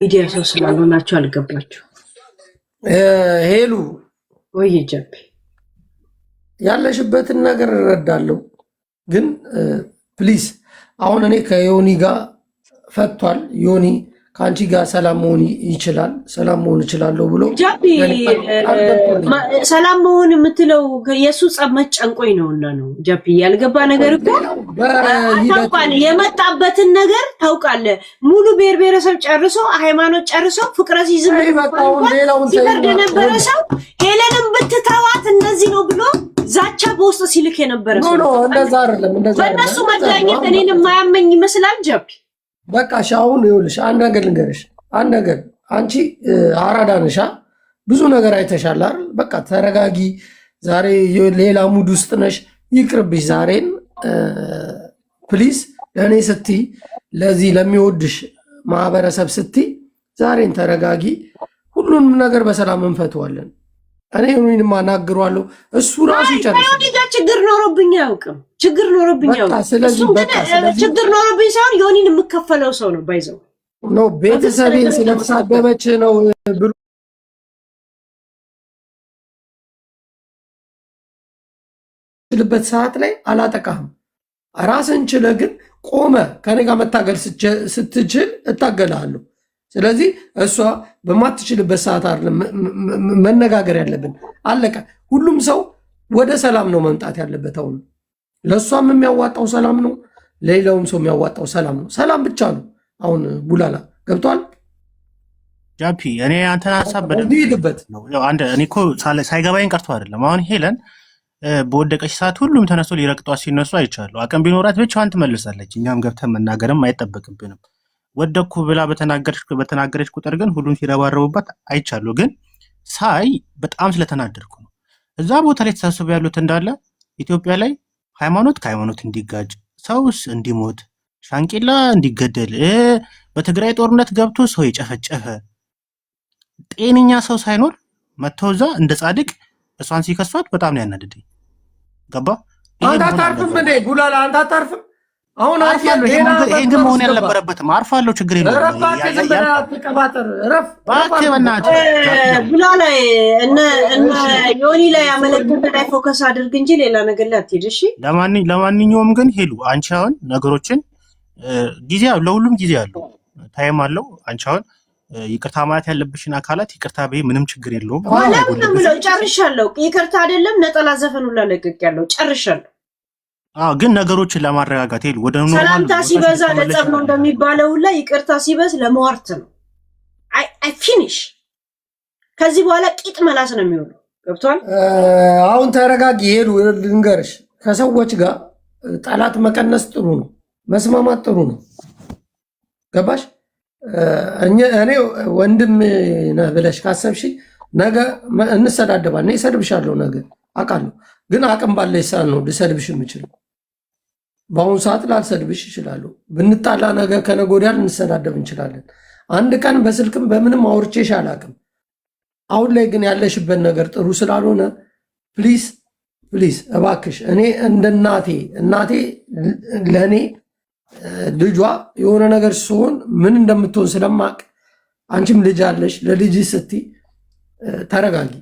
ሚዲያ ሰው ስላልሆናችሁ አልገባችሁ። ሄሉ ወይ ጀቢ ያለሽበትን ነገር እረዳለሁ፣ ግን ፕሊዝ አሁን እኔ ከዮኒ ጋር ፈቷል። ዮኒ ከአንቺ ጋር ሰላም መሆን ይችላል፣ ሰላም መሆን እችላለሁ ብሎ ጀቢ ሰላም መሆን የምትለው የሱ ጸመት ጨንቆኝ ነውና ነው። ጀቢ ያልገባ ነገር እኮ ታውቃለህ፣ የመጣበትን ነገር ታውቃለህ። ሙሉ ብሔር ብሔረሰብ ጨርሶ ሃይማኖት ጨርሶ ፍቅረ ሲዝም ሲፈርድ የነበረ ሰው ሄለንም ብትተዋት እንደዚህ ነው ብሎ ዛቻ በውስጥ ሲልክ የነበረ ሰው ነው። እንደዛ አይደለም፣ እንደዛ በእነሱ መዳኘት እኔን የማያመኝ ይመስላል። ጀቢ በቃ ሻውን ይኸውልሽ፣ አንድ ነገር ልንገርሽ። አንድ ነገር አንቺ አራዳ ነሻ፣ ብዙ ነገር አይተሻል አይደል? በቃ ተረጋጊ። ዛሬ ሌላ ሙድ ውስጥ ነሽ፣ ይቅርብሽ ዛሬን። ፕሊዝ ለእኔ ስትይ፣ ለዚህ ለሚወድሽ ማህበረሰብ ስትይ ዛሬን ተረጋጊ። ሁሉንም ነገር በሰላም እንፈተዋለን። እኔ ዮኒን ማናግሯለሁ፣ እሱ ራሱ ይጨርሳል። ዮኒ ጋር ችግር ኖሮብኝ አያውቅም። ችግር ኖሮብኝ አያውቅም። ስለዚህ ችግር ኖሮብኝ ሳይሆን ዮኒን የምከፈለው ሰው ነው ባይዘው ነው። ቤተሰቤን ስለተሳደበች ነው ብሎ ልበት ሰዓት ላይ አላጠቃህም። ራስን ችለ ግን ቆመ ከኔ ጋር መታገል ስትችል እታገላለሁ። ስለዚህ እሷ በማትችልበት ሰዓት አይደለም መነጋገር ያለብን። አለቀ። ሁሉም ሰው ወደ ሰላም ነው መምጣት ያለበት። አሁን ለእሷም የሚያዋጣው ሰላም ነው፣ ለሌላውም ሰው የሚያዋጣው ሰላም ነው። ሰላም ብቻ ነው። አሁን ቡላላ ገብቷል። ጃፒ እኔ አንተን ሀሳብ በደንብ ይሄድበት ነው። እኔ እኮ ሳይገባኝ ቀርቶ አይደለም። አሁን ሄለን በወደቀች ሰዓት ሁሉም ተነስቶ ሊረግጧት ሲነሱ አይቻሉ። አቅም ቢኖራት ብቻዋን ትመልሳለች። እኛም ገብተን መናገርም አይጠበቅብንም። ወደኩ ብላ በተናገረች ቁጥር ግን ሁሉም ሲረባረቡባት አይቻሉ። ግን ሳይ በጣም ስለተናደድኩ ነው። እዛ ቦታ ላይ ተሳስበ ያሉት እንዳለ ኢትዮጵያ ላይ ሃይማኖት ከሃይማኖት እንዲጋጭ፣ ሰውስ እንዲሞት፣ ሻንቂላ እንዲገደል፣ በትግራይ ጦርነት ገብቶ ሰው የጨፈጨፈ ጤነኛ ሰው ሳይኖር መተው እዛ እንደ ጻድቅ እሷን ሲከሷት በጣም ነው ያናደደኝ። ገባ? አንተ አታርፍም እንዴ ቡላላ? አንተ አታርፍም? አሁን አርፋለሁ። ይሄን ግን መሆን ያልነበረበትም። አርፋለሁ፣ ችግር የለውም። ቡላላ እነ ዮኒ ላይ ያመለከተ ላይ ፎከስ አድርግ እንጂ ሌላ ነገር ላይ አትሄድ። እሺ። ለማንኛውም ግን ሄሉ አንቺ አሁን ነገሮችን ጊዜ ለሁሉም ጊዜ አለው፣ ታይም አለው። አንቺ አሁን ይቅርታ ማለት ያለብሽን አካላት ይቅርታ በይ፣ ምንም ችግር የለውም። ለምን ብለው ጨርሻለሁ። ይቅርታ አይደለም ነጠላ ዘፈን ሁላ ለቅቄያለሁ፣ ጨርሻለሁ። ግን ነገሮችን ለማረጋጋት ሄሉ ወደ ኖርማል ሰላምታ ሲበዛ ለጸብ ነው እንደሚባለው ሁላ ይቅርታ ሲበዝ ለመዋርት ነው። አይ ፊኒሽ። ከዚህ በኋላ ቂጥ መላስ ነው የሚሆነው። ገብቷል? አሁን ተረጋጊ ሄሉ። ልንገርሽ፣ ከሰዎች ጋር ጠላት መቀነስ ጥሩ ነው፣ መስማማት ጥሩ ነው። ገባሽ? እኔ ወንድም ነህ ብለሽ ካሰብሽ ነገ እንሰዳደባለን። እኔ እሰድብሻለሁ ነገ አውቃለሁ፣ ግን አቅም ባለሽ ሰዓት ነው ልሰድብሽ የምችለው። በአሁኑ ሰዓት ላልሰድብሽ ይችላለሁ። ብንጣላ ነገ ከነገ ወዲያ ልንሰዳደብ እንችላለን። አንድ ቀን በስልክም በምንም አውርቼሽ አላቅም። አሁን ላይ ግን ያለሽበት ነገር ጥሩ ስላልሆነ ፕሊዝ ፕሊዝ እባክሽ፣ እኔ እንደ እናቴ ለእኔ ልጇ የሆነ ነገር ሲሆን ምን እንደምትሆን ስለማቅ፣ አንቺም ልጅ አለሽ፣ ለልጅ ስትይ ተረጋጊ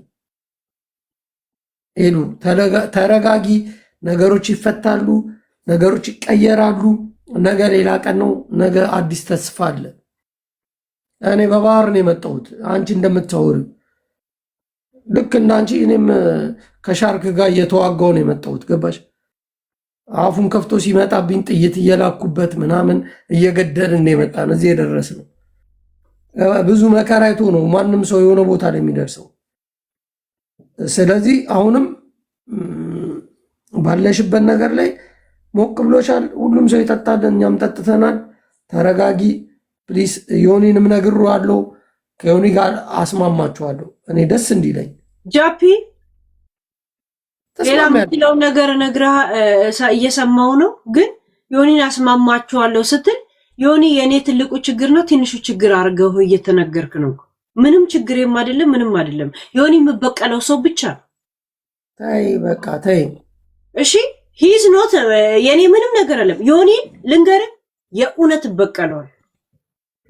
ሄሉ፣ ተረጋጊ። ነገሮች ይፈታሉ፣ ነገሮች ይቀየራሉ። ነገ ሌላ ቀን ነው። ነገ አዲስ ተስፋ አለ። እኔ በባህር ነው የመጣሁት። አንቺ እንደምታወሪው ልክ እንዳንቺ እኔም ከሻርክ ጋር እየተዋጋው ነው የመጣሁት። ገባሽ? አፉን ከፍቶ ሲመጣብኝ ጥይት እየላኩበት ምናምን እየገደልን ነው የመጣን እዚህ የደረስነው። ብዙ መከራ አይቶ ነው ማንም ሰው የሆነ ቦታ ላይ የሚደርሰው። ስለዚህ አሁንም ባለሽበት ነገር ላይ ሞቅ ብሎሻል። ሁሉም ሰው ይጠጣል፣ እኛም ጠጥተናል። ተረጋጊ ፕሊስ። ዮኒንም ነግሬዋለሁ፣ ከዮኒ ጋር አስማማችኋለሁ። እኔ ደስ እንዲለኝ ጃፒ ሌላ የምትለው ነገር ነግረህ እየሰማው ነው። ግን ዮኒን አስማማችኋለሁ ስትል ዮኒ የኔ ትልቁ ችግር ነው ትንሹ ችግር አድርገው እየተነገርክ ነው። ምንም ችግርም አይደለም፣ ምንም አይደለም። ዮኒ የምበቀለው ሰው ብቻ ነው። ታይ በቃ ታይ። እሺ ሂዝ ኖት የኔ ምንም ነገር አይደለም። ዮኒ ልንገርህ የእውነት በቀለዋል።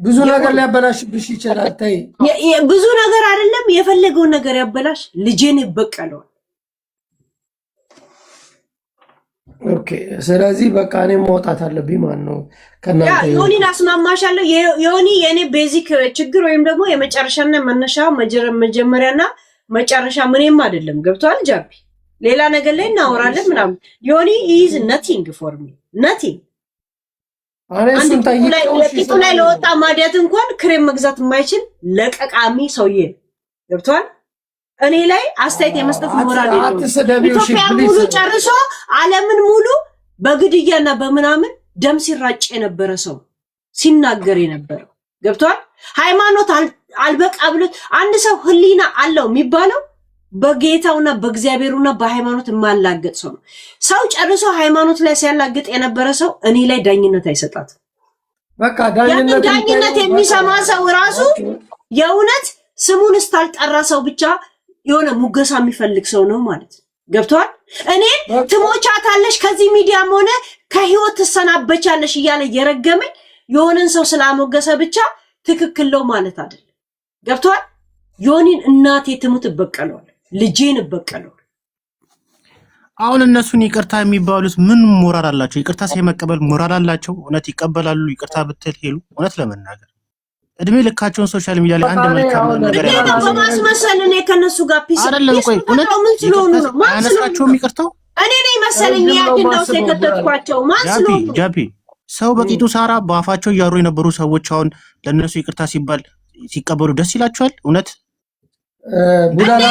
ብዙ ነገር ሊያበላሽብሽ ይችላል። ታይ ብዙ ነገር አይደለም የፈለገውን ነገር ያበላሽ። ልጄን ይበቀለው። ኦኬ ስለዚህ በቃ እኔ መውጣት አለብኝ ማለት ነው። ከናንተ ዮኒን አስማማሻለሁ። ዮኒ የኔ ቤዚክ ችግር ወይም ደግሞ የመጨረሻና መነሻ መጀመሪያና መጨረሻ ምንም አይደለም። ገብቷል ጃፒ? ሌላ ነገር ላይ እናወራለን ምናምን። ዮኒ ኢዝ ነቲንግ ፎር ሚ ነቲንግ። አንድ ቂጡ ላይ ለወጣ ማዲያት እንኳን ክሬም መግዛት የማይችል ለቀቃሚ ሰውዬ ገብቷል? እኔ ላይ አስተያየት የመስጠት ሞራል የለውም። ኢትዮጵያ ሙሉ ጨርሶ ዓለምን ሙሉ በግድያና በምናምን ደም ሲራጭ የነበረ ሰው ሲናገር የነበረው ገብቷል? ሃይማኖት አልበቃ ብሎት አንድ ሰው ህሊና አለው የሚባለው በጌታውና በእግዚአብሔሩና በሃይማኖት የማላገጥ ሰው ነው። ሰው ጨርሶ ሃይማኖት ላይ ሲያላግጥ የነበረ ሰው እኔ ላይ ዳኝነት አይሰጣትም። በቃ ዳኝነት የሚሰማ ሰው ራሱ የእውነት ስሙን እስካልጠራ ሰው ብቻ የሆነ ሙገሳ የሚፈልግ ሰው ነው ማለት ገብቷል? እኔ ትሞቻታለሽ ከዚህ ሚዲያም ሆነ ከህይወት ትሰናበቻለሽ እያለ የረገመኝ የሆነን ሰው ስላሞገሰ ብቻ ትክክል ነው ማለት አይደለም። ገብቷል? ዮኒን እናቴ ትሙት እበቀለዋል፣ ልጄን እበቀለዋል። አሁን እነሱን ይቅርታ የሚባሉት ምን ሞራል አላቸው? ይቅርታ ሳይመቀበል ሞራል አላቸው? እውነት ይቀበላሉ? ይቅርታ ብትል ሄሉ እውነት ለመናገር እድሜ ልካቸውን ሶሻል ሚዲያ ላይ አንድ መልካም ነገር ያደርጋሉ። በማስመሰል እኔ ከነሱ ጋር ፒስ አይደለም። ቆይ እውነት ምን ስለሆኑ ነው? ማን ስለሆኑ ይቅርታው እኔ ነኝ መሰለኝ ያድንዳው ተከተትኳቸው። ማን ስለሆኑ ጃፒ ሰው በቂጡ ሳራ በአፋቸው እያወሩ የነበሩ ሰዎች አሁን ለነሱ ይቅርታ ሲባል ሲቀበሉ ደስ ይላቸዋል? እውነት ቡዳና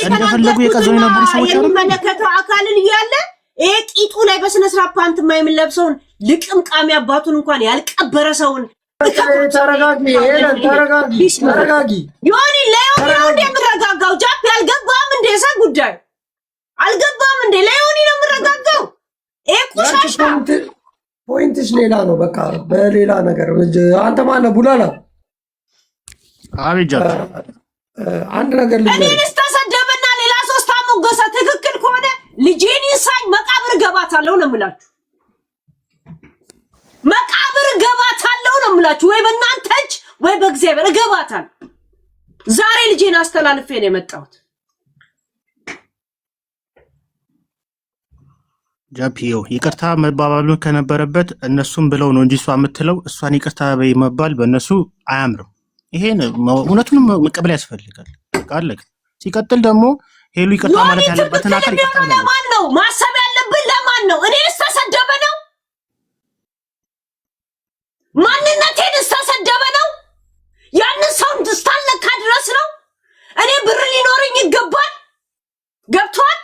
እንደፈለጉ የቀዘኑ የነበሩ ሰዎች አሉ። የሚመለከተው አካልን እያለ ይሄ ቂጡ ላይ በስነ ስርዓት ፓንት የማይለብሰውን ልቅም ቃሚ አባቱን እንኳን ያልቀበረ ሰውን ተረጋጊ ዮኒ ለዮኒ ነው እንደምረጋጋው። ጃፒ አልገባም እንደ እዛ ጉዳይ አልገባም እንደ ለዮኒ ነው የምረጋጋው። ቆሻሻ ፖይንትሽ ሌላ ነው። በቃ በሌላ ነገር አንተ ማነው ቡላላ? አቤት ጃፒ አንድ ነገር ልጅ እኔን ተሰደበና ሌላ ሶስት አሞገሰ። ትክክል ከሆነ ልጄን ይሳኝ መቃብር ገባታለሁ ነው የምላችሁ። መቃብር ገባታለሁ ነው የምላችሁ። ወይ በእናንተ እጅ ወይ በእግዚአብሔር እገባታለሁ። ዛሬ ልጄን አስተላልፌ ነው የመጣሁት። ጃፒዮ ይቅርታ መባባሉ ከነበረበት እነሱም ብለው ነው እንጂ እሷ የምትለው እሷን ይቅርታ በይ መባል በእነሱ አያምርም። ይሄን እውነቱን መቀበል ያስፈልጋል። ቃልክ ሲቀጥል ደግሞ ሄሉ ይቅርታ ማለት ያለበትን አካል ይቅርታ ማለት ለማን ነው ማሰብ ያለብን? ለማን ነው? እኔስ ተሰደበ ነው ማንነቴን ተሰደበ ነው ያንን ሰው እንድስታለካ ድረስ ነው። እኔ ብር ሊኖርኝ ይገባል። ገብቷል?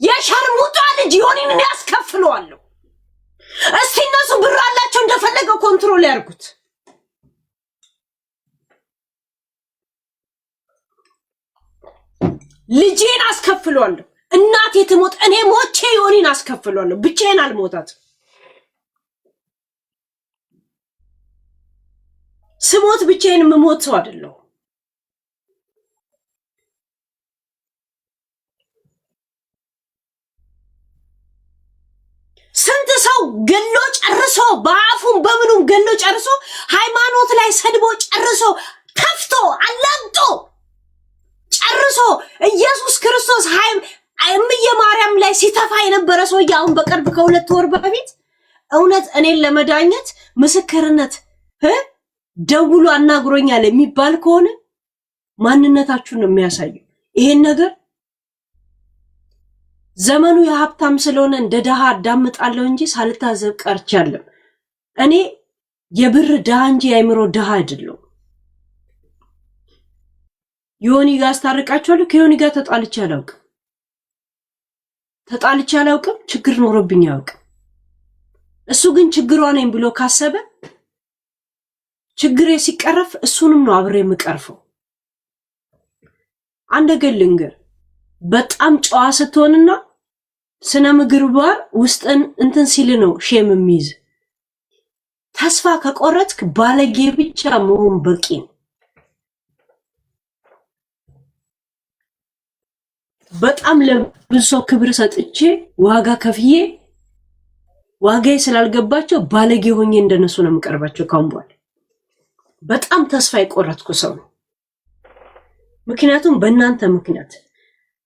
የሸርሙጣ ልጅ ዮኒን ያስከፍለዋለሁ። እስቲ እነሱ ብር አላቸው እንደፈለገው ኮንትሮል ያርጉት። ልጄን አስከፍለዋለሁ። እናቴ ትሞት እኔ ሞቼ ዮኒን አስከፍለዋለሁ። ብቻዬን አልሞታት። ስሞት ብቻዬን የምሞት ሰው አይደለሁ። ስንት ሰው ገሎ ጨርሶ በአፉም በምኑም ገሎ ጨርሶ ሃይማኖት ላይ ሰድቦ ጨርሶ ከፍቶ አላግጦ ጨርሶ ኢየሱስ ክርስቶስ እምዬ ማርያም ላይ ሲተፋ የነበረ ሰውዬ አሁን በቅርብ ከ2 ወር በፊት እውነት እኔን ለመዳኘት ምስክርነት ደውሎ አናግሮኛል የሚባል ከሆነ ማንነታችሁን ነው የሚያሳየው። ይሄን ነገር ዘመኑ የሀብታም ስለሆነ እንደ ደሃ አዳምጣለሁ እንጂ ሳልታዘብ ቀርቻለሁ። እኔ የብር ደሃ እንጂ የአእምሮ ደሃ አይደለሁ። ዮኒ ጋር አስታርቃቸዋለሁ። ከዮኒ ጋር ተጣልቼ አላውቅም። ችግር ኖሮብኝ አያውቅም። እሱ ግን ችግሯ ነኝ ብሎ ካሰበ ችግሬ ሲቀረፍ እሱንም ነው አብሬ የምቀርፈው። አንድ ነገር ልንገር፣ በጣም ጨዋ ስትሆንና ስነ ምግባር ውስጥን እንትን ሲል ነው ሼም የሚይዝ። ተስፋ ከቆረጥክ ባለጌ ብቻ መሆን በቂ ነው። በጣም ለብዙ ሰው ክብር ሰጥቼ ዋጋ ከፍዬ ዋጋዬ ስላልገባቸው ባለጌ ሆኜ እንደነሱ ነው የምቀርባቸው ካሁን በኋላ። በጣም ተስፋ የቆረጥኩ ሰው ነው። ምክንያቱም በእናንተ ምክንያት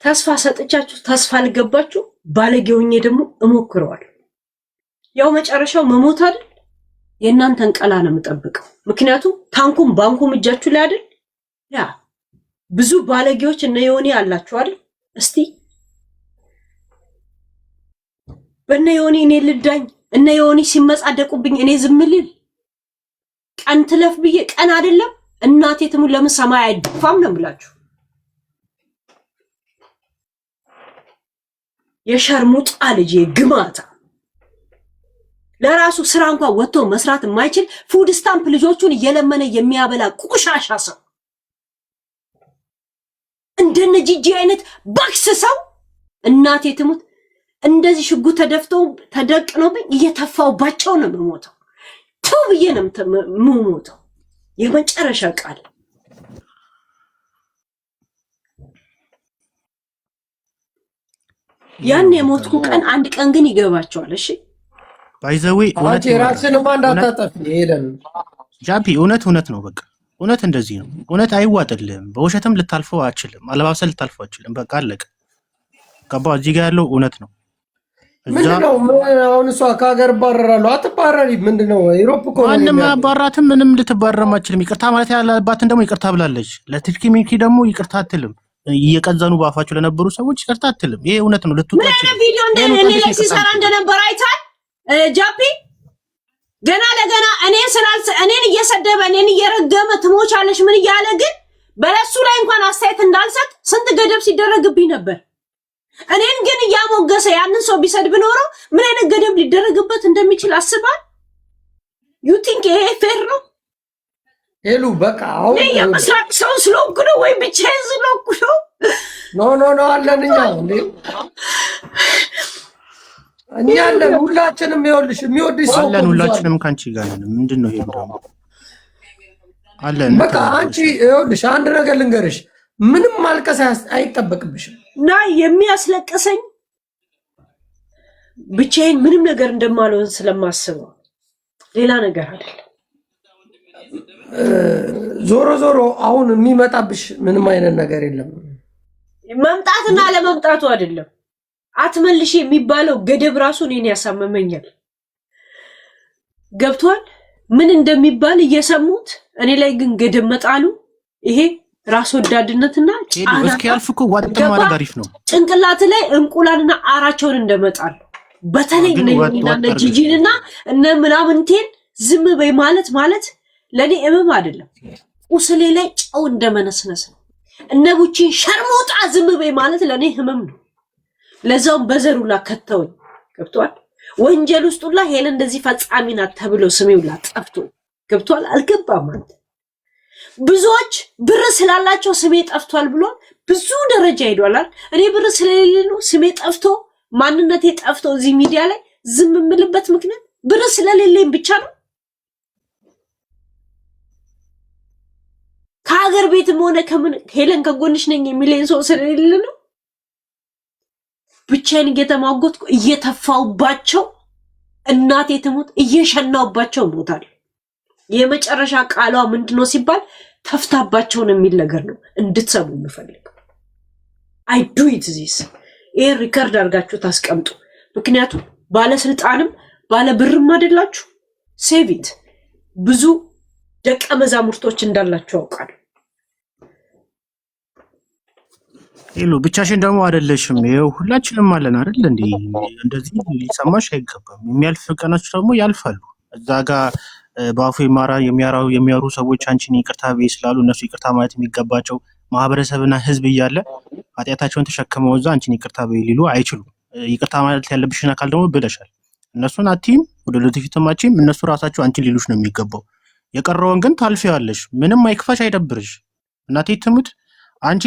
ተስፋ ሰጥቻችሁ ተስፋ አልገባችሁ። ባለጌውኜ ደግሞ እሞክረዋለሁ። ያው መጨረሻው መሞት አይደል? የእናንተን ቀላ ነው የምጠብቀው። ምክንያቱም ታንኩም ባንኩም እጃችሁ ላይ አይደል? ያ ብዙ ባለጌዎች እነ ዮኒ አላችሁ አይደል? እስቲ በእነ ዮኒ እኔ ልዳኝ፣ እነ ዮኒ ሲመጻደቁብኝ እኔ ዝም ልል? ቀን ትለፍ ብዬ ቀን አይደለም እናቴ ትሙን ለምን ሰማይ አይደፋም ነው የምላችሁ። የሸርሙጣ ልጅ ግማታ ለራሱ ስራ እንኳን ወጥቶ መስራት የማይችል ፉድ ስታምፕ ልጆቹን እየለመነ የሚያበላ ቁሻሻ ሰው እንደነ ጂጂ አይነት ባክስ ሰው እናቴ ትሙት እንደዚህ ሽጉጥ ተደቅኖብኝ እየተፋውባቸው ነው የምሞተው። ተው ብዬ ነው የምሞተው። የመጨረሻ ቃል ያን የሞትኩ ቀን አንድ ቀን ግን ይገባቸዋል። እሺ ባይዘዌ አንቺ ራስንም እንዳታጠፊ ሄደን ጃፒ እውነት ነው። በቃ እውነት እንደዚህ ነው። እውነት አይዋጥልህም። በውሸትም ልታልፈው አችልም። አለባብሰል ልታልፈው አችልም። በቃ አለቀ። ገባ? እዚህ ጋር ያለው እውነት ነው። ምንድነው? አሁን እሷ ከሀገር ባረራለሁ አትባረሪ። ምንድነው? ዩሮፕ እኮ ማንም አባራትም ምንም ልትባረርም አችልም። ይቅርታ ማለት ያለባትን ደግሞ ይቅርታ ብላለች። ለትርኪ ሚኪ ደግሞ ይቅርታ አትልም። እየቀዘኑ ባፋቸው ለነበሩ ሰዎች ይቅርታ አትልም። ይሄ እውነት ነው። ልትወጣች ምን ቪዲዮ እንደኔ ላይ ሲሰራ እንደነበር አይታል ጃፒ። ገና ለገና እኔን እየሰደበ እኔን እየረገመ ትሞቻለሽ ምን እያለ ግን በለሱ ላይ እንኳን አስተያየት እንዳልሰጥ ስንት ገደብ ሲደረግብኝ ነበር። እኔን ግን እያሞገሰ ያንን ሰው ቢሰድብ ኖሮ ምን አይነት ገደብ ሊደረግበት እንደሚችል አስባል? ዩ ቲንክ ይሄ ፌር ነው? ሄሉ በቃ አሁን የምስራቅ ሰው ስለሆንኩ ነው ወይ ብቻዬን ስለሆንኩ ነው? ኖ አለን እኛ እንዴ እኛ አለን ሁላችንም። ይኸውልሽ የሚወድሽ ሰው አለን ሁላችንም ካንቺ ጋር ነን። ምንድነው ይሄ ብራም አለን። በቃ አንቺ ይኸውልሽ አንድ ነገር ልንገርሽ፣ ምንም ማልቀስ አይጠበቅብሽም። ና የሚያስለቅሰኝ ብቻዬን ምንም ነገር እንደማልሆን ስለማስበው ሌላ ነገር አይደለም። ዞሮ አሁን የሚመጣብሽ ምንም አይነት ነገር የለም። መምጣትና ለመምጣቱ አይደለም አትመልሽ የሚባለው ገደብ ራሱ እኔን ያሳመመኛል። ገብቷል? ምን እንደሚባል እየሰሙት እኔ ላይ ግን ገደብ መጣሉ ይሄ ራስ ወዳድነትና እስኪ ያልፍ እኮ ዋጥም ማድረግ አሪፍ ነው። ጭንቅላት ላይ እንቁላልና አራቸውን እንደመጣል በተለይ እነ ጂጂንና እነ ምናምንቴን ዝም በይ ማለት ለኔ እምም አይደለም። ቁስሌ ላይ ጨው እንደመነስነስ ነው። እነ ቡቺን ሸርሞጣ ዝም በይ ማለት ለኔ ህመም ነው። ለዛውም በዘሩላ ከተውኝ። ገብቷል? ወንጀል ውስጡላ ሄለን እንደዚህ ፈጻሚ ናት ተብሎ ስሜውላ ጠፍቶ ገብቷል? አልገባም አንተ ብዙዎች ብር ስላላቸው ስሜ ጠፍቷል ብሎ ብዙ ደረጃ ሄዷል። እኔ ብር ስለሌለ ነው ስሜ ጠፍቶ ማንነቴ ጠፍቶ እዚህ ሚዲያ ላይ ዝም የምልበት ምክንያት ብር ስለሌለኝ ብቻ ነው። ከሀገር ቤትም ሆነ ከምን ሄለን ከጎንሽ ነኝ የሚለኝ ሰው ስለሌለ ነው። ብቻዬን እየተማጎትኩ እየተፋውባቸው እናቴ ትሙት እየሸናውባቸው ሞታል። የመጨረሻ ቃሏ ምንድነው ሲባል ተፍታባቸውን የሚል ነገር ነው እንድትሰሙ የምፈልገው። አይ ዱ ኢት ዚስ ይሄ ሪከርድ አድርጋችሁ ታስቀምጡ። ምክንያቱም ባለስልጣንም ባለብርም አይደላችሁ። ሴቪት ብዙ ደቀ መዛሙርቶች እንዳላችሁ አውቃለሁ። ሄሎ ብቻሽን ደግሞ አይደለሽም። ይኸው ሁላችንም አለን አይደል እንዴ? እንደዚህ ሊሰማሽ አይገባም። የሚያልፍ ቀኖች ደግሞ ያልፋሉ። እዛ ጋር በአፉ የሚያወሩ ሰዎች አንቺን ይቅርታ በይ ስላሉ እነሱ ይቅርታ ማለት የሚገባቸው ማህበረሰብና ህዝብ እያለ ኃጢአታቸውን ተሸክመው እዛ አንቺን ይቅርታ በይ ሊሉ አይችሉም። ይቅርታ ማለት ያለብሽን አካል ደግሞ ብለሻል። እነሱን አትይም፣ ወደ ለፊትም አትይም። እነሱ ራሳቸው አንቺን ሊሉሽ ነው የሚገባው። የቀረውን ግን ታልፊዋለሽ። ምንም አይክፋሽ፣ አይደብርሽ። እናቴ ትሙት አንቺ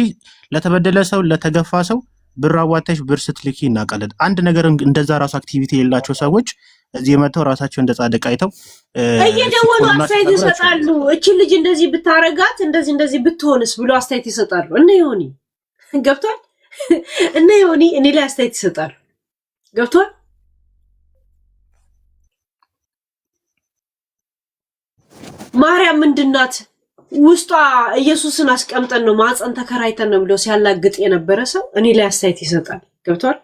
ለተበደለ ሰው ለተገፋ ሰው ብር አዋተሽ ብር ስትልኪ እናውቃለን። አንድ ነገር እንደዛ ራሱ አክቲቪቲ የሌላቸው ሰዎች እዚህ መተው ራሳቸው እንደ ጻድቅ አይተው እየደወሉ አስተያየት ይሰጣሉ። እቺ ልጅ እንደዚህ ብታረጋት እንደዚህ ብትሆንስ ብሎ አስተያየት ይሰጣሉ። እነ ዮኒ ገብቷል። እነ ዮኒ እኔ ላይ አስተያየት ይሰጣሉ። ገብቷል። ማርያም ምንድናት? ውስጧ ኢየሱስን አስቀምጠን ነው ማፀን ተከራይተን ነው ብሎ ሲያላግጥ የነበረ ሰው እኔ ላይ አስተያየት ይሰጣል። ገብቷል?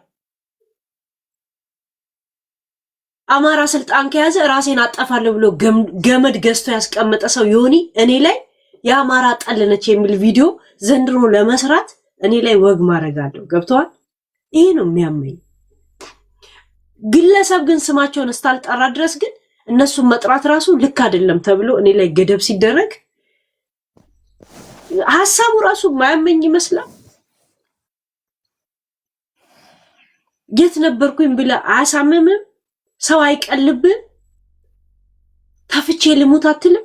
አማራ ስልጣን ከያዘ ራሴን አጠፋለሁ ብሎ ገመድ ገዝቶ ያስቀመጠ ሰው ዮኒ እኔ ላይ የአማራ ጠልነች የሚል ቪዲዮ ዘንድሮ ለመስራት እኔ ላይ ወግ ማረጋለሁ። ገብቷል? ይሄ ነው የሚያመኝ። ግለሰብ ግን ስማቸውን እስታልጠራ ድረስ ግን እነሱን መጥራት ራሱ ልክ አይደለም ተብሎ እኔ ላይ ገደብ ሲደረግ ሐሳቡ ራሱ ማያመኝ ይመስላል። የት ነበርኩኝ ብለ አያሳምምም? ሰው አይቀልብም? ተፍቼ ልሙት አትልም?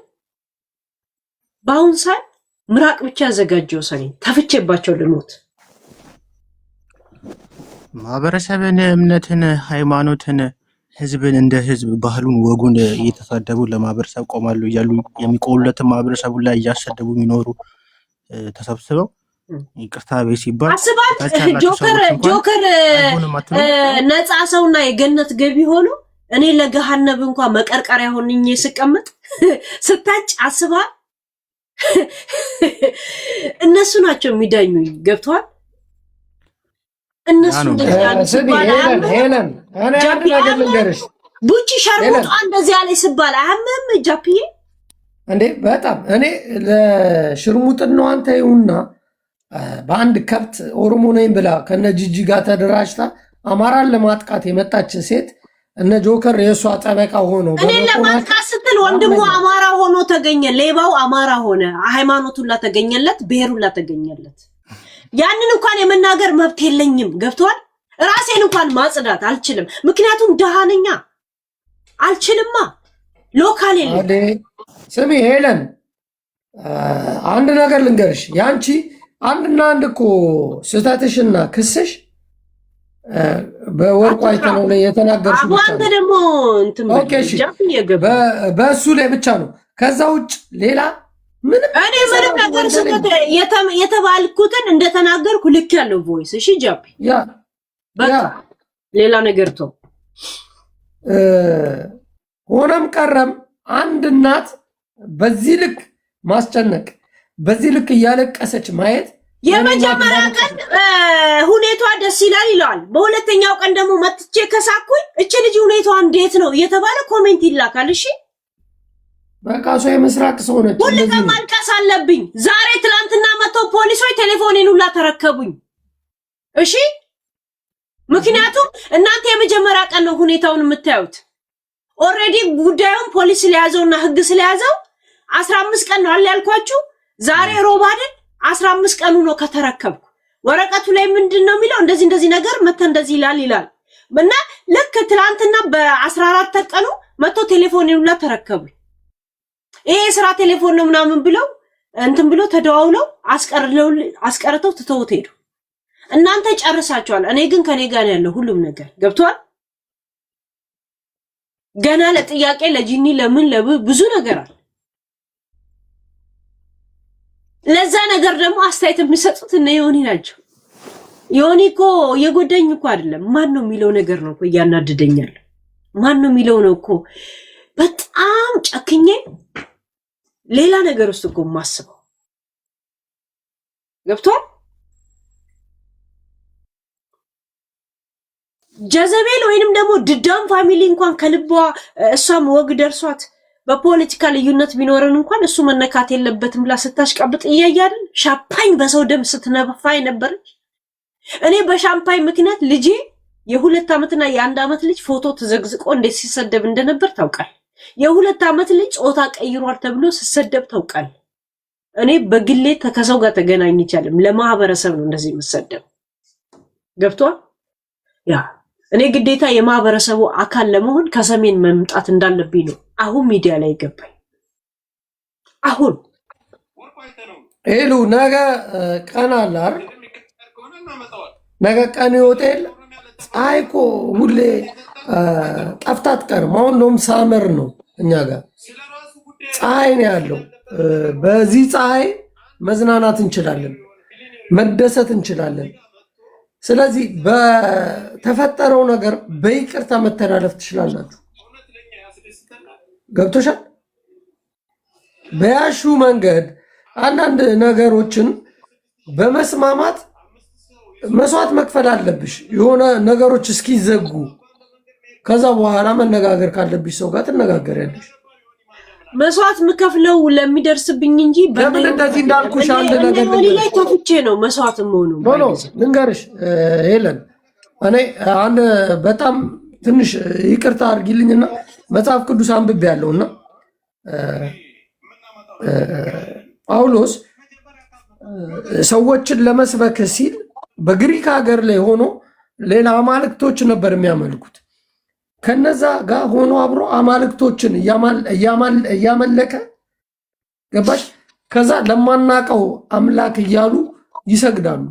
በአሁን ሰዓት ምራቅ ብቻ ያዘጋጀው ሰኔ ተፍቼባቸው ልሞት። ማህበረሰብን፣ እምነትን፣ ሃይማኖትን፣ ህዝብን እንደ ህዝብ ባህሉን፣ ወጉን እየተሳደቡ ለማህበረሰብ ቆማሉ እያሉ የሚቆሉለትን ማህበረሰቡ ላይ እያሰደቡ የሚኖሩ ተሰብስበው ይቅርታ ቤት ሲባል አስባት ጆከር ነፃ ሰውና የገነት ገቢ ሆኖ እኔ ለገሃነብ እንኳን መቀርቀሪያ ሆንኝ ስቀመጥ ስታጭ አስባ እነሱ ናቸው የሚዳኙኝ። ገብቷል? እነሱ ሄለን እኔ አንድ ነገር ልንገርሽ፣ ቡቺ ሸርሙጣ እንደዚህ ያለ ሲባል አያምም ጃፒዬ እንዴ? በጣም እኔ ለሽርሙጥናው አንተ ይሁንና በአንድ ከብት ኦሮሞ ነኝ ብላ ከነ ጂጂ ጋር ተደራጅታ አማራን ለማጥቃት የመጣችን ሴት እነ ጆከር የእሷ ጠበቃ ሆኖ እኔ ለማጥቃት ስትል ወንድሙ አማራ ሆኖ ተገኘ። ሌባው አማራ ሆነ፣ ሃይማኖቱላ ተገኘለት፣ ብሔሩላ ተገኘለት። ያንን እንኳን የመናገር መብት የለኝም። ገብቷል? ራሴን እንኳን ማጽዳት አልችልም፣ ምክንያቱም ደሃነኛ አልችልማ። ሎካል የለም። ስሚ ሄለን አንድ ነገር ልንገርሽ፣ ያንቺ አንድና አንድ እኮ ስህተትሽና ክስሽ በወርቁ አይተነው ላይ የተናገርሽ ብቻ ነው። ደግሞ እንትን በእሱ ላይ ብቻ ነው። ከዛ ውጭ ሌላ ምንም እኔ ምንም ነገር ስህተት የተባልኩትን እንደተናገርኩ ልክ ያለው ቮይስ። እሺ ጃፒ በቃ ሌላ ነገር ተው። ሆነም ቀረም አንድ እናት በዚህ ልክ ማስጨነቅ፣ በዚህ ልክ እያለቀሰች ማየት የመጀመሪያ ቀን ሁኔቷ ደስ ይላል ይላል። በሁለተኛው ቀን ደግሞ መጥቼ ከሳኩኝ እቺ ልጅ ሁኔታዋ እንዴት ነው እየተባለ ኮሜንት ይላካል። እሺ በቃ ሰው የምስራቅ ሰው ነች። ሁሉም ማልቀስ አለብኝ። ዛሬ ትላንትና መጥተው ፖሊሶች ቴሌፎኔን ሁላ ተረከቡኝ። እሺ ምክንያቱም እናንተ የመጀመሪያ ቀን ነው ሁኔታውን የምታዩት። ኦሬዲ ጉዳዩን ፖሊስ ስለያዘውና ህግ ስለያዘው 15 ቀን ነው ያልኳችሁ። ዛሬ ሮብ አይደል? 15 ቀኑ ነው ከተረከብኩ። ወረቀቱ ላይ ምንድነው የሚለው? እንደዚህ ነገር መተ እንደዚህ ይላል እና ልክ ትላንትና በ14 ቀኑ መጥቶ ቴሌፎኔን ሁላ ተረከቡኝ። ይሄ ስራ ቴሌፎን ነው ምናምን ብለው እንትን ብሎ ተደዋውለው አስቀርተው ትተውት ሄዱ። እናንተ ጨርሳችኋል። እኔ ግን ከኔ ጋር ያለው ሁሉም ነገር ገብቷል። ገና ለጥያቄ ለጂኒ ለምን ብዙ ነገር አለ። ለዛ ነገር ደግሞ አስተያየት የሚሰጡት እነ ዮኒ ናቸው። ዮኒ እኮ የጎደኝ እኮ አይደለም። ማን ነው የሚለው ነገር ነው እኮ እያናደደኛል። ማን ነው የሚለው ነው እኮ በጣም ጨክኜ ሌላ ነገር ውስጥ እኮ ማስበው ገብቷል። ጀዘቤል ወይንም ደግሞ ድዳም ፋሚሊ እንኳን ከልቧ እሷም ወግ ደርሷት በፖለቲካ ልዩነት ቢኖርን እንኳን እሱ መነካት የለበትም ብላ ስታሽቀብጥ እያያልን ሻምፓኝ በሰው ደም ስትነፋ ነበረች። እኔ በሻምፓኝ ምክንያት ልጄ የ2 ዓመትና የ1 ዓመት ልጅ ፎቶ ተዘግዝቆ እንዴት ሲሰደብ እንደነበር ታውቃል። የ2 ዓመት ልጅ ጾታ ቀይሯል ተብሎ ሲሰደብ ታውቃል። እኔ በግሌ ከሰው ጋር ተገናኝቻለሁ። ለማህበረሰብ ነው እንደዚህ የምሰደብ ገብቷል። ያ እኔ ግዴታ የማህበረሰቡ አካል ለመሆን ከሰሜን መምጣት እንዳለብኝ ነው አሁን ሚዲያ ላይ ገባኝ። አሁን ሄሉ ነገ ቀን አለ አይደል? ነገ ቀን ሆቴል ፀሐይ እኮ ሁሌ ጠፍታ አትቀርም። አሁን እንደውም ሳመር ነው እኛ ጋር ፀሐይ ነው ያለው። በዚህ ፀሐይ መዝናናት እንችላለን፣ መደሰት እንችላለን። ስለዚህ በተፈጠረው ነገር በይቅርታ መተላለፍ ትችላላችሁ። ገብቶሻል? በያሹ መንገድ አንዳንድ ነገሮችን በመስማማት መስዋዕት መክፈል አለብሽ። የሆነ ነገሮች እስኪዘጉ ከዛ በኋላ መነጋገር ካለብሽ ሰው ጋር ትነጋገሪያለሽ። መስዋዕት የምከፍለው ለሚደርስብኝ እንጂ ለምን እንደዚህ እንዳልኩሽ አንድ ነገር ላይ ተፍቼ ነው መስዋዕት መሆኑ። ኖ ልንገርሽ ሄለን፣ እኔ አንድ በጣም ትንሽ ይቅርታ አድርጊልኝና መጽሐፍ ቅዱስ አንብቤ ያለውና ጳውሎስ ሰዎችን ለመስበክ ሲል በግሪክ ሀገር ላይ ሆኖ ሌላ አማልክቶች ነበር የሚያመልኩት። ከነዛ ጋር ሆኖ አብሮ አማልክቶችን እያመለከ ገባሽ? ከዛ ለማናቀው አምላክ እያሉ ይሰግዳሉ።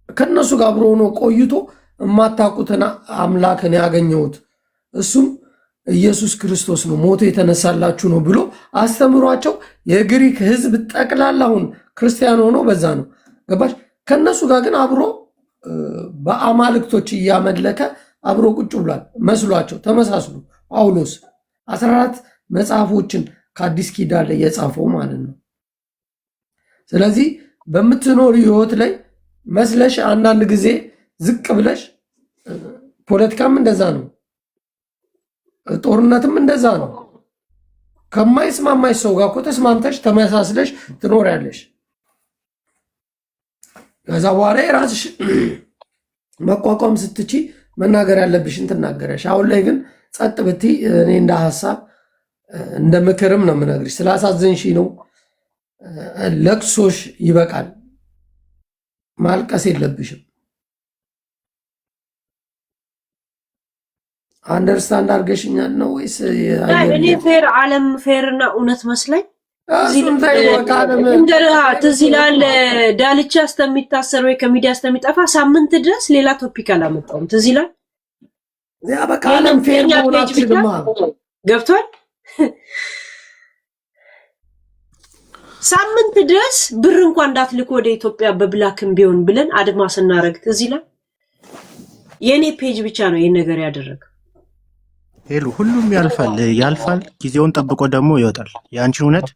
ከነሱ ጋር አብሮ ሆኖ ቆይቶ የማታውቁትን አምላክን ያገኘሁት እሱም ኢየሱስ ክርስቶስ ነው፣ ሞቶ የተነሳላችሁ ነው ብሎ አስተምሯቸው የግሪክ ሕዝብ ጠቅላላውን ክርስቲያን ሆኖ በዛ ነው ገባሽ? ከነሱ ጋር ግን አብሮ በአማልክቶች እያመለከ አብሮ ቁጭ ብሏል መስሏቸው ተመሳስሎ። ጳውሎስ 14 መጽሐፎችን ከአዲስ ኪዳን ላይ የጻፈው ማለት ነው። ስለዚህ በምትኖር ህይወት ላይ መስለሽ አንዳንድ ጊዜ ዝቅ ብለሽ፣ ፖለቲካም እንደዛ ነው፣ ጦርነትም እንደዛ ነው። ከማይስማማሽ ሰው ጋር እኮ ተስማምተሽ ተመሳስለሽ ትኖሪያለሽ። ከዛ በኋላ የራስሽ መቋቋም ስትቺ መናገር ያለብሽን ትናገረሽ። አሁን ላይ ግን ጸጥ ብትይ እኔ እንደ ሀሳብ እንደ ምክርም ነው የምነግርሽ። ስላሳዘንሽ ነው። ለቅሶሽ ይበቃል። ማልቀስ የለብሽም። አንደርስታንድ አድርገሽኛል ነው ወይስ? እኔ ፌር ዓለም ፌርና እውነት መስለኝ ትዝ ይላል። ዳልቻ እስከሚታሰር ወይ ከሚዲያ እስከሚጠፋ ሳምንት ድረስ ሌላ ቶፒክ አላመጣውም። ትዝ ይላል። ያ በቃ ዓለም ፌር ሆናችሁማ ገብቷል። ሳምንት ድረስ ብር እንኳን እንዳትልኩ ወደ ኢትዮጵያ በብላክም ቢሆን ብለን አድማ ስናረግ ትዝ ይላል። የኔ ፔጅ ብቻ ነው ይሄን ነገር ያደረገው። ሄሉ ሁሉም ያልፋል። ጊዜውን ጠብቆ ደግሞ ይወጣል። የአንቺን እውነት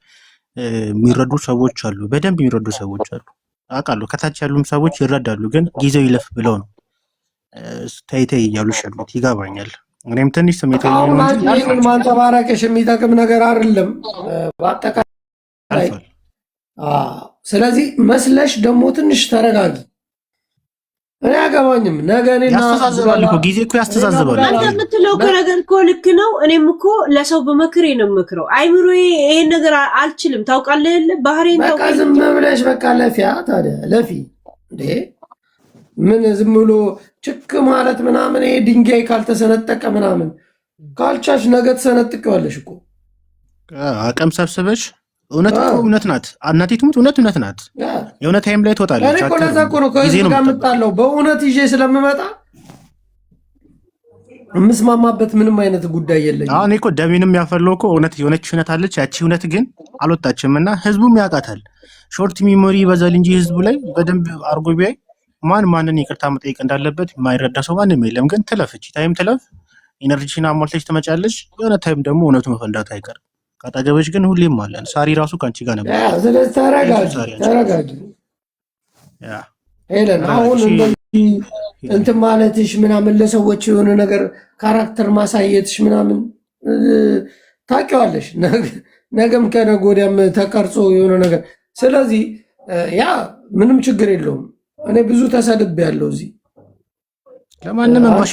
የሚረዱ ሰዎች አሉ፣ በደንብ የሚረዱ ሰዎች አሉ። አውቃለሁ ከታች ያሉም ሰዎች ይረዳሉ፣ ግን ጊዜው ይለፍ ብለው ነው ተይተይ እያሉሽ ያሉት። ይገባኛል። እኔም ትንሽ ስሜታዊ ነኝ። ማንጸባረቅሽ የሚጠቅም ነገር አይደለም በአጠቃላይ። ስለዚህ መስለሽ ደግሞ ትንሽ ተረጋጊ። እኔ አያገባኝም። ነገ እኔና ያስተዛዝባል እኮ ጊዜ እኮ ያስተዛዝባል። አንተ የምትለው ነገር እኮ ልክ ነው። እኔም እኮ ለሰው በመክሬ ነው የምክረው። አይምሮዬ ይሄን ነገር አልችልም። ታውቃለህ የለ ባህሪን በቃ ዝም ብለሽ በቃ ለፊያ ታዲያ ለፊ እንዴ ምን ዝም ብሎ ችክ ማለት ምናምን ይሄ ድንጋይ ካልተሰነጠቀ ምናምን ካልቻሽ ነገ ተሰነጥቀዋለሽ እኮ። አቅም ሰብስበሽ እውነት እኮ እውነት ናት። እናቴ ትሙት እውነት ናት። የእውነት ታይም ላይ ትወጣለች። እኔ እኮ ለዛ እኮ ነው ከዚህ ጋር የምጣለው። በእውነት ይዤ ስለምመጣ የምስማማበት ምንም አይነት ጉዳይ የለኝም። አሁን እኮ ደሜንም ያፈለው እኮ እውነት የሆነች እውነት አለች። ያቺ እውነት ግን አልወጣችም እና ህዝቡም ያውቃታል። ሾርት ሚሞሪ ይበዛል እንጂ ህዝቡ ላይ በደንብ አርጎ ቢያይ ማንን ይቅርታ መጠየቅ እንዳለበት የማይረዳ ሰው ማንም የለም። ግን ትለፍች ታይም ትለፍ፣ ኢነርጂሽን አሟልተሽ ትመጫለሽ። የሆነ ታይም ደግሞ እውነቱ መፈንዳቱ አይቀርም። ካጠገበች ግን ሁሌም አለን። ሳሪ ራሱ ከአንቺ ጋር ነበር። ስለዚህ ተረጋጊ ሄለን። አሁን እንደዚህ እንትን ማለትሽ ምናምን ለሰዎች የሆነ ነገር ካራክተር ማሳየትሽ ምናምን ታውቂዋለሽ። ነገም ከነገ ወዲያም ተቀርጾ የሆነ ነገር። ስለዚህ ያ ምንም ችግር የለውም። እኔ ብዙ ተሰድቤያለሁ እዚህ ለማንም ማሽ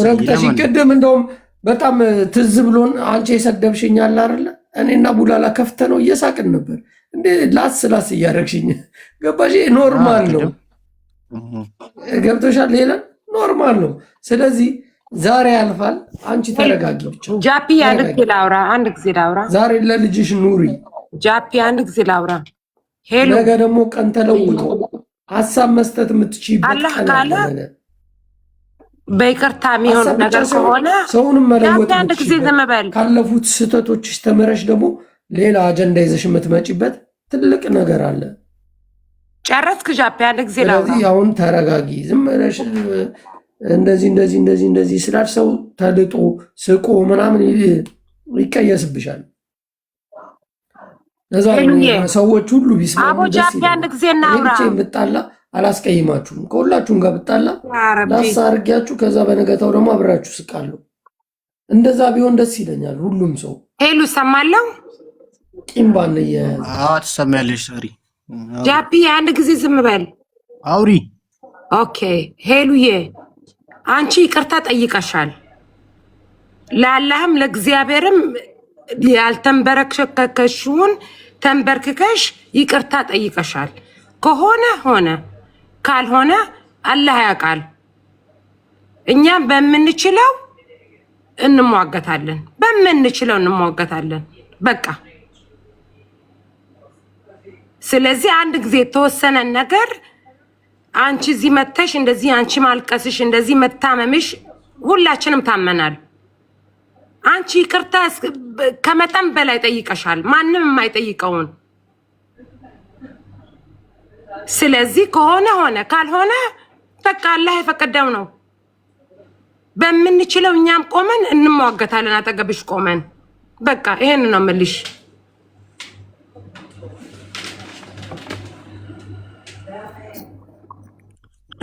ረግጠሽ ቅድም እንደውም በጣም ትዝ ብሎን አንቺ የሰደብሽኛል አይደለ? እኔና ቡላላ ከፍተ ነው እየሳቅን ነበር። እንዴ ላስ እያደረግሽኝ ገባሽ? ኖርማል ነው። ገብቶሻል? ሌላ ኖርማል ነው። ስለዚህ ዛሬ ያልፋል። አንቺ ተረጋጊ ብቻ። ጃፒ አንድ ጊዜ ላውራ። ዛሬ ለልጅሽ ኑሪ ጃፒ። አንድ ጊዜ ላውራ። ሄሎ። ነገ ደግሞ ቀን ተለውጦ ሀሳብ መስጠት የምትችይበት ቀን አለ። በይቅርታ የሚሆን ነገር ከሆነ ሰውንም መለወጥ አንድ ጊዜ ዝም በል። ካለፉት ስህተቶችሽ ተምረሽ ደግሞ ሌላ አጀንዳ ይዘሽ የምትመጪበት ትልቅ ነገር አለ። ጨረስክ ጃፒ? አንድ ጊዜ ላውራ። ስለዚህ አሁን ተረጋጊ። ዝም ብለሽ እንደዚህ ስላል ሰው ተልጦ ስቆ ምናምን ይቀየስብሻል። ለዛ ሰዎች ሁሉ ቢስማሙ አቦ ጃፒ አንድ ጊዜ እናውራ። ብጣላ አላስቀይማችሁም። ከሁላችሁም ጋር ብጣላ ላሳርጊያችሁ ከዛ በነገታው ደግሞ አብራችሁ ስቃለሁ። እንደዛ ቢሆን ደስ ይለኛል። ሁሉም ሰው ሄሉ ሰማለው ቂምባን ትሰሚያለሽ? ሰሪ ጃፒ አንድ ጊዜ ዝም በል አውሪ። ኦኬ ሄሉዬ አንቺ ይቅርታ ጠይቀሻል። ለአላህም ለእግዚአብሔርም ያልተንበረከከሽውን ተንበርክከሽ ይቅርታ ጠይቀሻል። ከሆነ ሆነ፣ ካልሆነ አላህ ያውቃል። እኛም በምንችለው እንሟገታለን፣ በምንችለው እንሟገታለን። በቃ ስለዚህ አንድ ጊዜ የተወሰነ ነገር አንቺ እዚህ መተሽ እንደዚህ አንቺ ማልቀስሽ እንደዚህ መታመምሽ ሁላችንም ታመናል። አንቺ ይቅርታ ከመጠን በላይ ጠይቀሻል፣ ማንም የማይጠይቀውን። ስለዚህ ከሆነ ሆነ፣ ካልሆነ በቃ አላህ የፈቀደው ነው። በምንችለው እኛም ቆመን እንሟገታለን፣ አጠገብሽ ቆመን። በቃ ይሄን ነው የምልሽ።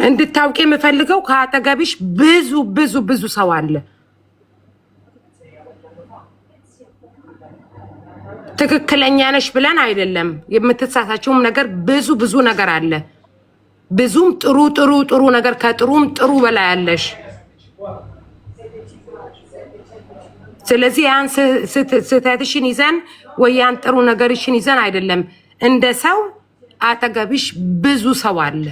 እንድታውቂ የምፈልገው ከአጠገብሽ ብዙ ብዙ ብዙ ሰው አለ። ትክክለኛ ነሽ ብለን አይደለም፣ የምትሳሳቸውም ነገር ብዙ ብዙ ነገር አለ። ብዙም ጥሩ ጥሩ ጥሩ ነገር ከጥሩም ጥሩ በላይ አለሽ። ስለዚህ ያን ስህተትሽን ይዘን ወይ ያን ጥሩ ነገርሽን ይዘን አይደለም፣ እንደ ሰው አጠገብሽ ብዙ ሰው አለ።